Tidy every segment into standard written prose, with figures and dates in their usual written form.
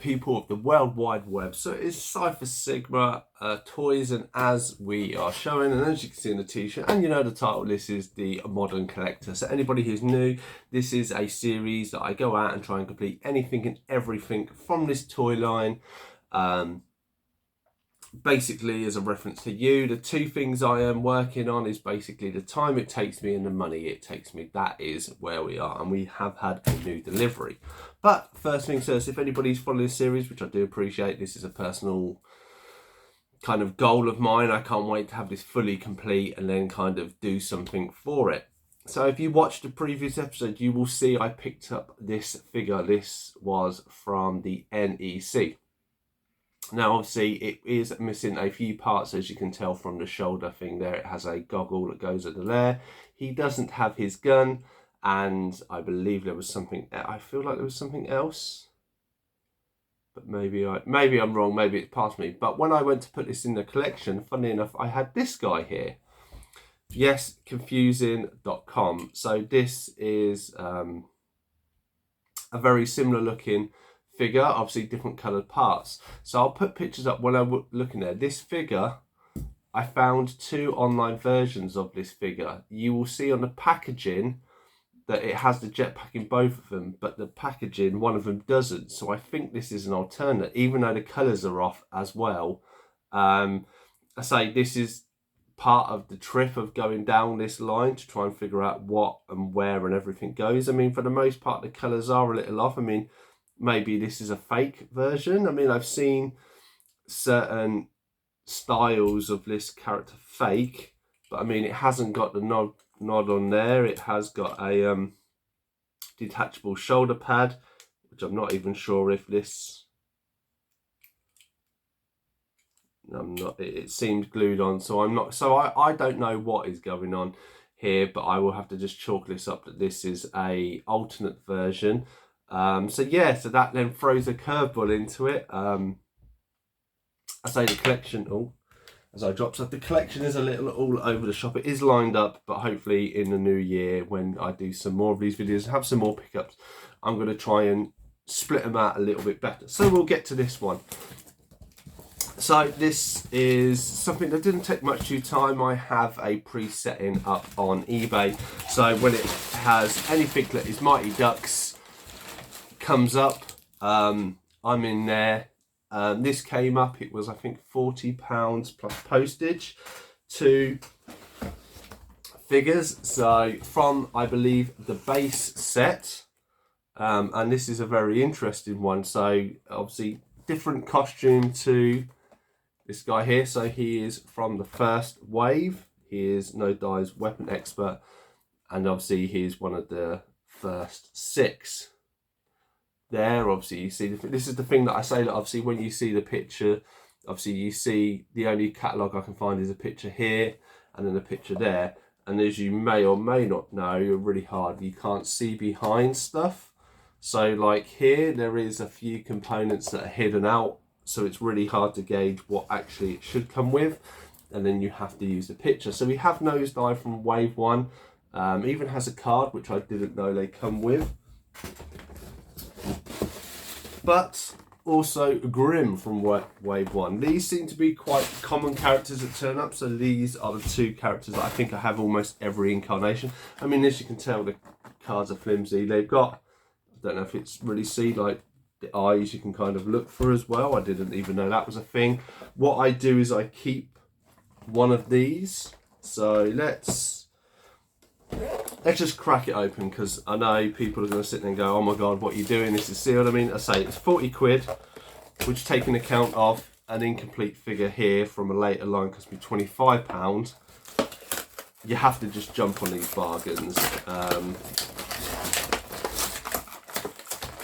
people of the World Wide Web. So it's Cypher Sigma toys, and as we are showing, and as you can see in the t-shirt, and you know the title, this is the Modern Collector. So anybody who's new, this is a series that I go out and try and complete anything and everything from this toy line. Basically, as a reference to you, the two things I am working on is basically the time it takes me and the money it takes me. That is where we are, and we have had a new delivery. But first things first, if anybody's following this series, which I do appreciate, this is a personal kind of goal of mine. I can't wait to have this fully complete and then kind of do something for it. So if you watched the previous episode, you will see I picked up this figure. This was from the NEC. Now, obviously, it is missing a few parts, as you can tell from the shoulder thing there. It has a goggle that goes under there. He doesn't have his gun, and I believe there was something. I feel like there was something else, but maybe I'm wrong. Maybe it's past me. But when I went to put this in the collection, funny enough, I had this guy here. Yes, confusing.com. So this is a very similar looking figure, obviously different coloured parts. So I'll put pictures up when I'm looking there. This figure, I found two online versions of this figure. You will see on the packaging that it has the jetpack in both of them, but the packaging, one of them doesn't. So I think this is an alternate, even though the colours are off as well. I say this is part of the trip of going down this line to try and figure out what and where and everything goes. I mean, for the most part, the colours are a little off. I mean, maybe this is a fake version. I mean, I've seen certain styles of this character fake, but I mean, it hasn't got the nod on there. It has got a detachable shoulder pad, which I'm not even sure if this... it seems glued on, so I'm not... So I don't know what is going on here, but I will have to just chalk this up that this is a alternate version. So yeah, so that then throws a curveball into it. I say the collection, as I drop stuff, the collection is a little all over the shop. It is lined up, but hopefully in the new year, when I do some more of these videos, have some more pickups, I'm going to try and split them out a little bit better. So we'll get to this one. So this is something that didn't take much to time. I have a pre-setting up on eBay. So when it has anything that is Mighty Ducks comes up, I'm in there. This came up, it was I think £40 plus postage, two figures. So from, I believe, the base set, and this is a very interesting one. So obviously different costume to this guy here. So he is from the first wave. He is No Dies weapon expert, and obviously he is one of the first 6. There, obviously, you see, this is the thing that I say, that obviously when you see the picture, obviously you see the only catalogue I can find is a picture here and then a picture there. And as you may or may not know, you're really hard, you can't see behind stuff. So like here, there is a few components that are hidden out. So it's really hard to gauge what actually it should come with. And then you have to use the picture. So we have Nosedive from Wave 1. Even has a card, which I didn't know they come with. But also Grim from Wave 1. These seem to be quite common characters that turn up. So these are the two characters that I think I have almost every incarnation. I mean, as you can tell, the cards are flimsy. They've got, I don't know if it's really see, like the eyes you can kind of look for as well. I didn't even know that was a thing. What I do is I keep one of these. So let's just crack it open, because I know people are going to sit there and go, oh my god, what are you doing, this is sealed. I mean, I say it's 40 quid, which, taking account of an incomplete figure here from a later line, cost me £25. You have to just jump on these bargains.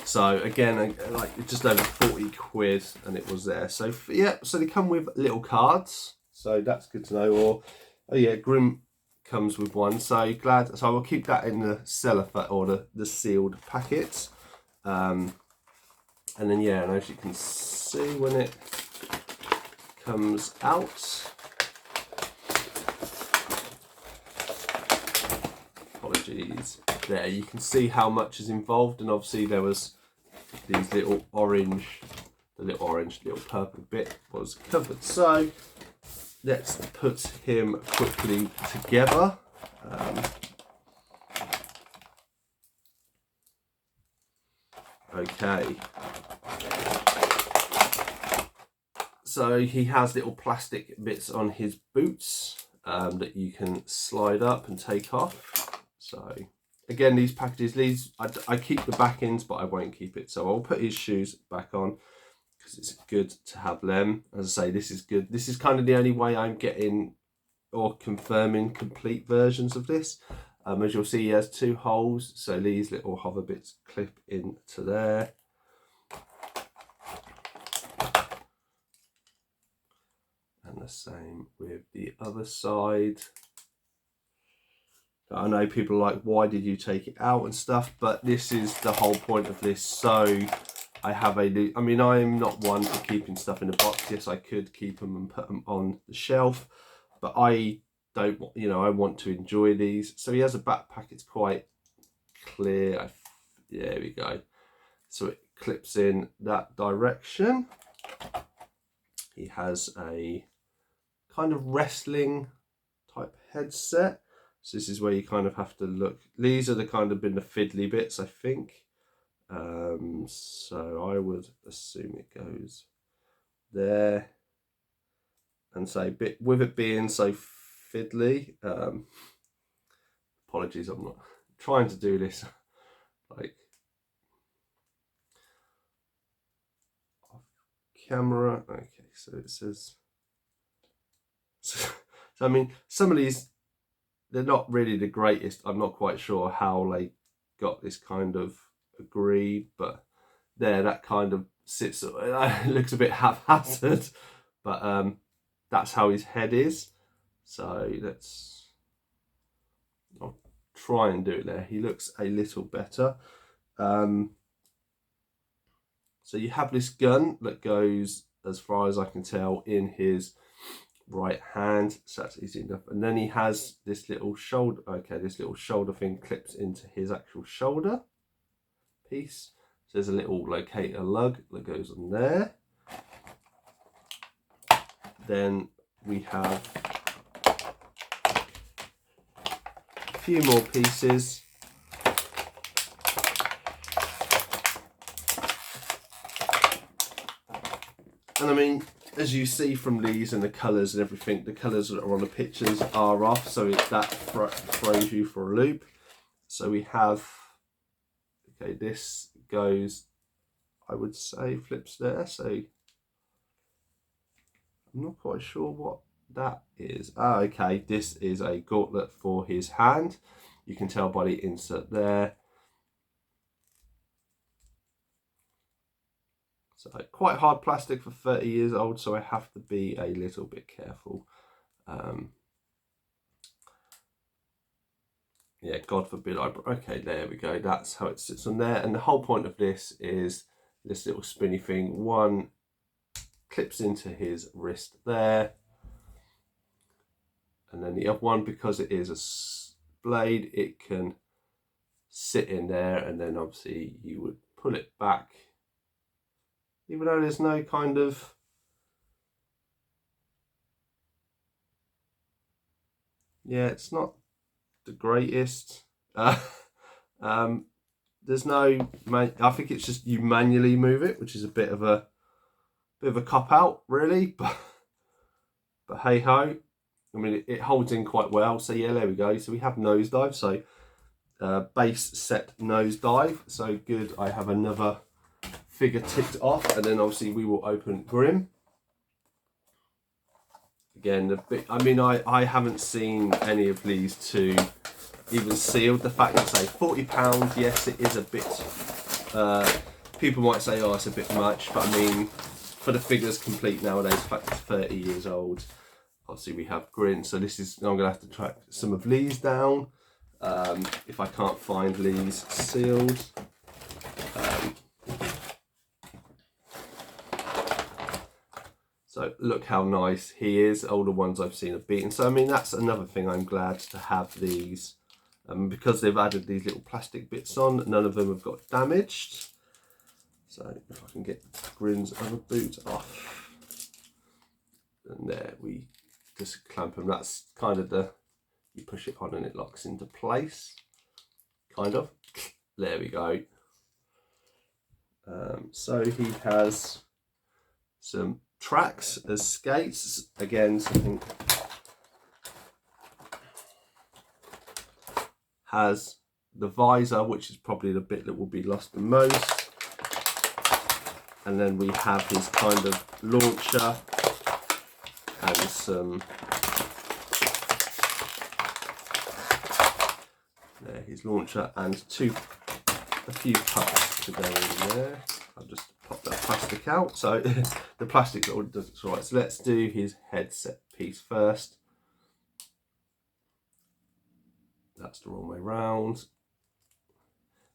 So again, like just over 40 quid, and it was there. So yeah, so they come with little cards, so that's good to know. Or oh yeah, Grim comes with one, so glad. So I will keep that in the cellophane, or the sealed packet. And then yeah, and as you can see, when it comes out, apologies, there you can see how much is involved. And obviously there was these little orange the little orange, little purple bit was covered. So let's put him quickly together. Okay. So he has little plastic bits on his boots that you can slide up and take off. So again, these packages, I keep the back ends, but I won't keep it. So I'll put his shoes back on because it's good to have them. As I say, this is good. This is kind of the only way I'm getting or confirming complete versions of this. As you'll see, he has 2 holes, so these little hover bits clip into there. And the same with the other side. I know people are like, why did you take it out and stuff, but this is the whole point of this. So I have I mean, I'm not one for keeping stuff in a box. Yes, I could keep them and put them on the shelf, but I don't, you know, I want to enjoy these. So he has a backpack, it's quite clear. There we go. So it clips in that direction. He has a kind of wrestling type headset. So this is where you kind of have to look. These are the kind of been the fiddly bits, I think. So I would assume it goes there. And so with it being so fiddly, apologies, I'm not trying to do this like off camera. Okay, so it says, so I mean, some of these, they're not really the greatest. I'm not quite sure how they got this kind of agreed, but there, that kind of sits, it looks a bit haphazard, but that's how his head is. So I'll try and do it there. He looks a little better. So you have this gun that goes, as far as I can tell, in his right hand, so that's easy enough. And then he has this little shoulder, okay, this little shoulder thing clips into his actual shoulder piece. So there's a little locator lug that goes on there. Then we have a few more pieces. And I mean, as you see from these and the colours and everything, the colours that are on the pictures are off, so that throws you for a loop. So we have, okay, this goes, I would say, flips there. So I'm not quite sure what that is. Ah, okay, this is a gauntlet for his hand. You can tell by the insert there. So quite hard plastic for 30 years old, so I have to be a little bit careful. Yeah, God forbid okay, there we go. That's how it sits on there. And the whole point of this is this little spinny thing. One clips into his wrist there. And then the other one, because it is a blade, it can sit in there, and then obviously you would pull it back. Even though there's no kind of, yeah, it's not the greatest. There's no, I think it's just you manually move it, which is a bit of a cop out, really. But hey ho, I mean, it holds in quite well. So yeah, there we go. So we have nosedive. So base set nosedive. So good. I have another figure ticked off, and then obviously we will open Grimm. Again, I mean, I haven't seen any of these two even sealed. The fact that say £40, yes, it is a bit, people might say, oh, it's a bit much, but I mean, for the figures complete nowadays, the fact it's 30 years old, obviously we have Grimm. So this is, I'm going to have to track some of these down, if I can't find these sealed. So look how nice he is. All the ones I've seen have beaten. So I mean, that's another thing. I'm glad to have these, because they've added these little plastic bits on. None of them have got damaged. So if I can get Grin's other boot off, and there we just clamp them. That's kind of you push it on and it locks into place, kind of. There we go. So he has some tracks as skates, again something. Has the visor, which is probably the bit that will be lost the most, and then we have his kind of launcher and some his launcher and a few pucks to go in there. I'll just pop that plastic out. So the plastic all does it right. So let's do his headset piece first. That's the wrong way round.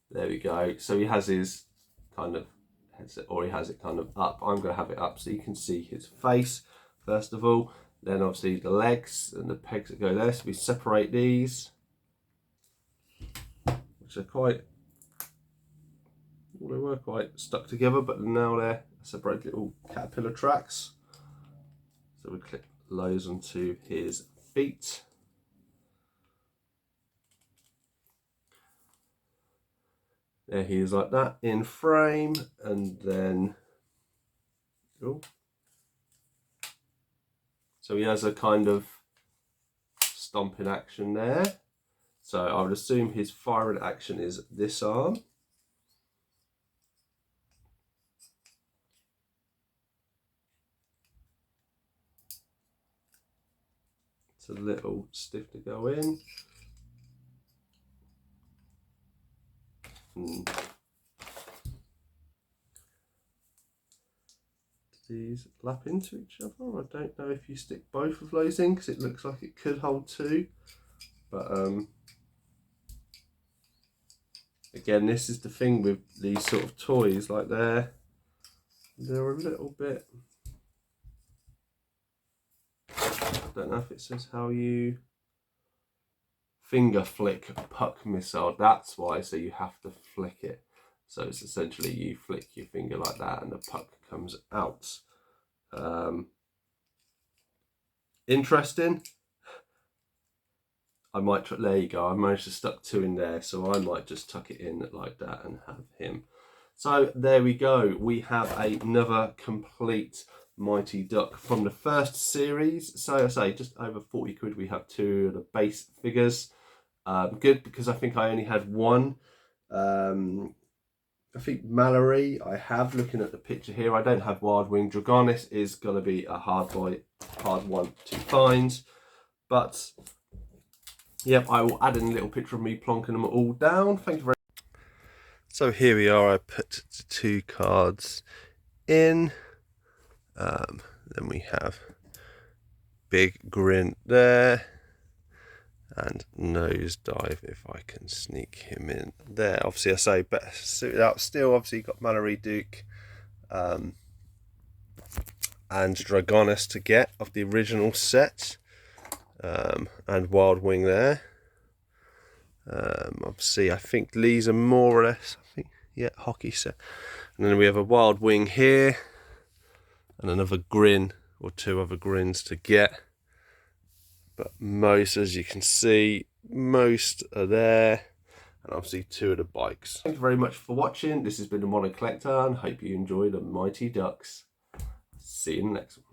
There we go. So he has his kind of headset, or he has it kind of up. I'm going to have it up so you can see his face first of all. Then obviously the legs and the pegs that go there. So we separate these, which are quite, well, they were quite stuck together, but now they're separate little caterpillar tracks. So we clip those onto his feet. There he is like that in frame, and then, oh, so he has a kind of stomping action there. So I would assume his firing action is this arm. It's a little stiff to go in. These lap into each other. I don't know if you stick both of those in because it looks like it could hold two, but again, this is the thing with these sort of toys, like they're a little bit, I don't know if it says how you finger flick puck missile, that's why. So you have to flick it. So it's essentially you flick your finger like that and the puck comes out. Interesting. I might try, there you go, I managed to stuck two in there, so I might just tuck it in like that and have him. So there we go, we have another complete Mighty Duck from the first series. So I say just over 40 quid, we have two of the base figures. Good, because I think I only had one. I think Mallory I have, looking at the picture here. I don't have Wild Wing. Dragonis is going to be a hard one to find. But, yep, I will add in a little picture of me plonking them all down. Thank you very much. So here we are. I put the two cards in. Then we have Big Grin there. And Nosedive, if I can sneak him in there. Obviously, I say better suited out. Still, obviously, got Mallory, Duke, and Dragonis to get of the original set, and Wild Wing there. Obviously, I think these are more or less, I think, yeah, hockey set. And then we have a Wild Wing here, and another Grin, or two other Grins to get. But most, as you can see, most are there. And obviously two of the bikes. Thank you very much for watching. This has been the Modern Collector, and hope you enjoy the Mighty Ducks. See you in the next one.